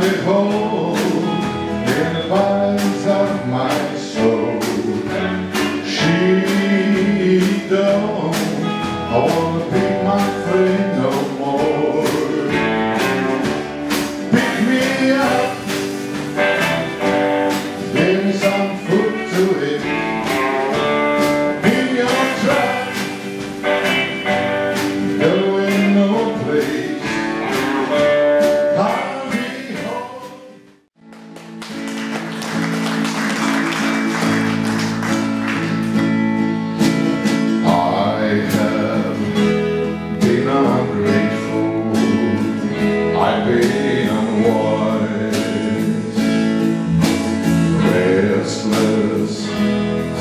find it whole in the vines of my soul. She don't wanna be my friend no more. Pick me up, give me some food to eat. In your truck, going no place. I'll be home. I have been ungrateful, I've been unwise, restless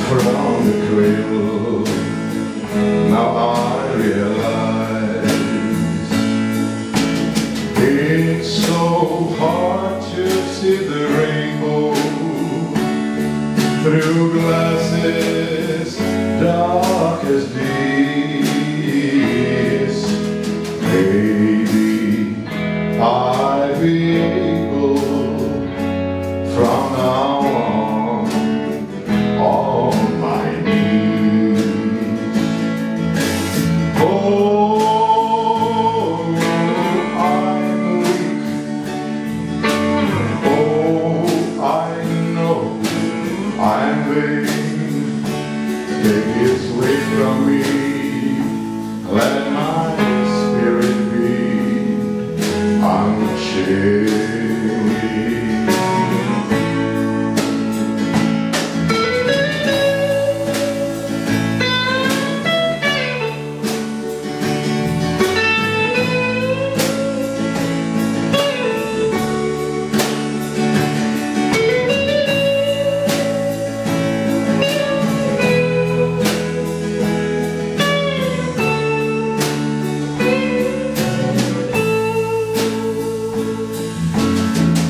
from the cradle. Now I realize it's so hard to see the rainbow through glasses dark as these. Maybe I'll be able from now on my knees. Oh, I'm weak. Oh, I know I'm vain. Take this weight from me, let my spirit be unchained.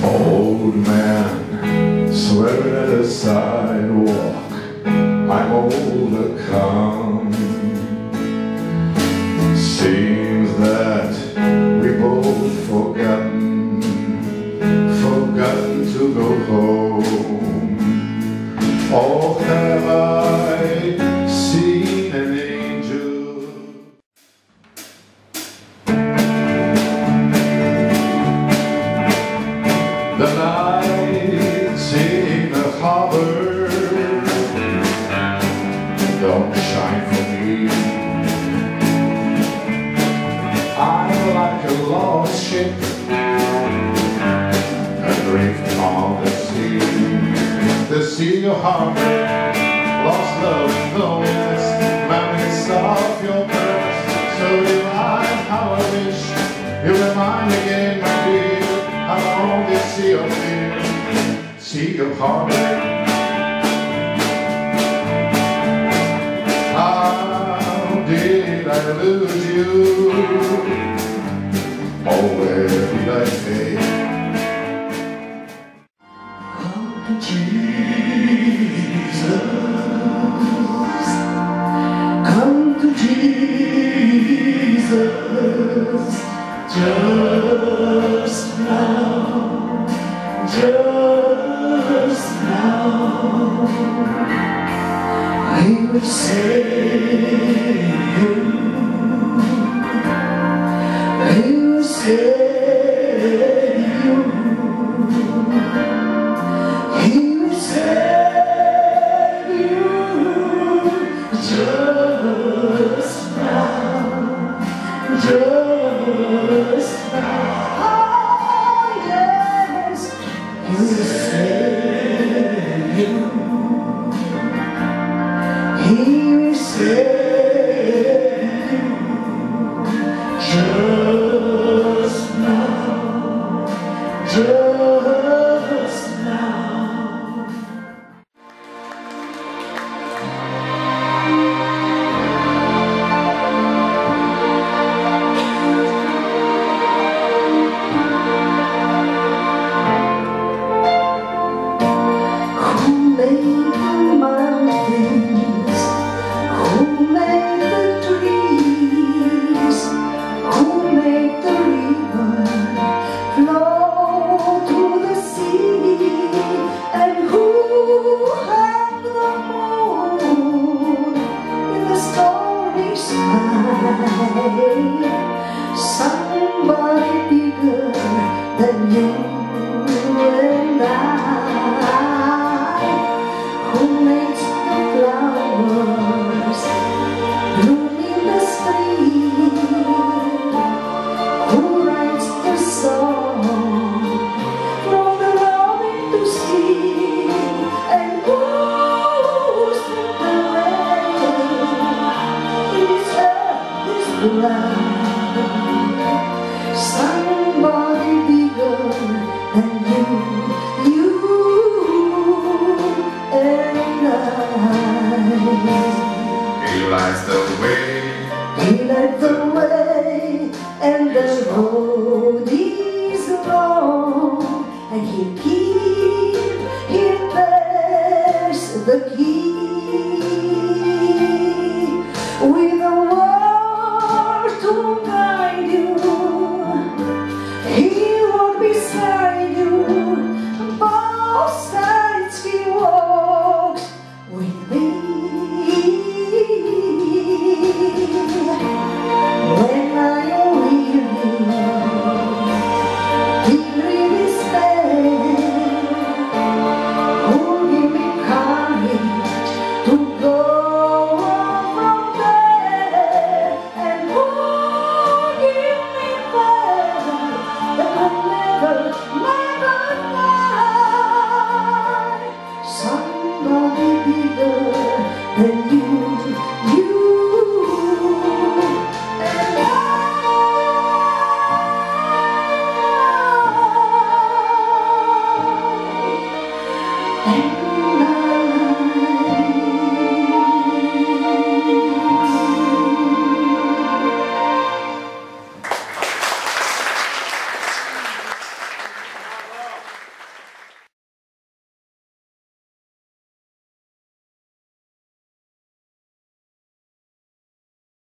Old man, swearing at the sidewalk, I'm overcome. Seems that we both forgotten to go home. Or have I seen an angel? The lights in the harbor don't shine for me. I'm like a lost ship adrift on the sea of heartbreak, lost love and loneliness, memories of your past. So divine how I wish you were mine again, my dear. Along this sea of fear, sea of heartbreak. How did I lose you? Oh, where did I fade? Come to Jesus, come to Jesus, just now, just now. He will save you, He will save you, He will save you, just now, just now. He will save you. He will save you. Just now. Just now. Flow to than you and I, who makes the flowers bloom in the spring, who writes the song from the robin to sing, and goes through the rain. This earth is blind. Somebody bigger than you and I. He lights the way, He led the way, and the road is long, and he bears the key with a word to guide you. He walked beside you.